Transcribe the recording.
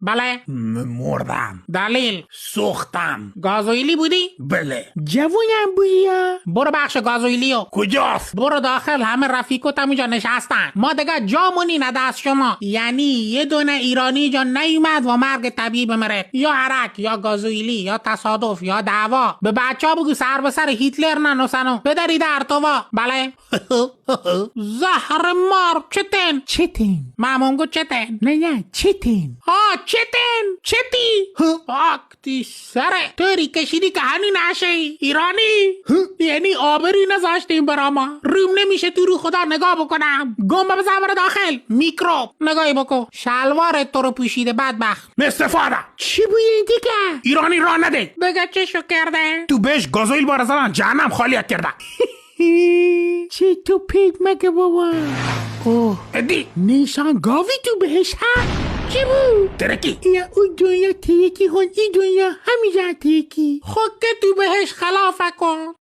بله. مردم. دلیل؟ سوختم. گازوئیلی بودی؟ بله. جوونم بودی یا؟ برو بخش گازوئیلیو. کجاست؟ برو داخل، همه رفیقات همونجا نشستن. ما دیگه جامونی نه دست شما. یعنی یه دونه ایرانی جا نیومد و مرگ طبیعی بمره، یا عرق یا گازوئیلی یا تصادف یا دعوا. به بچه‌ها بگو سر به سر هیتلر ننوسنو بدری در تووا. بله. زهر مار چتن مامونگو چتن. نه چتن. چتی پاکتی سره تری کشیدی که همین نشه ایرانی. یعنی آبری نذاشتیم برا ما. روم نمیشه تو رو خدا نگاه بکنم. گم بزن داخل. میکروب نگاهی بکن. شلوار تو رو پوشیده بدبخت. استفاده. چی بوده دیگه؟ ایرانی راه نده. دیگه چشو کرده؟ تو بهش گازوئیل بار زدن، جهنم خالیت کرده. چه تو پیک مگه بابا؟ اوه ادی نیسان گاوی تو بهش ها؟ چی بود؟ ترکی. یا اون دنیا تیکی هون این دنیا همیشه تیکی. خود که تو بهش خلافه کن.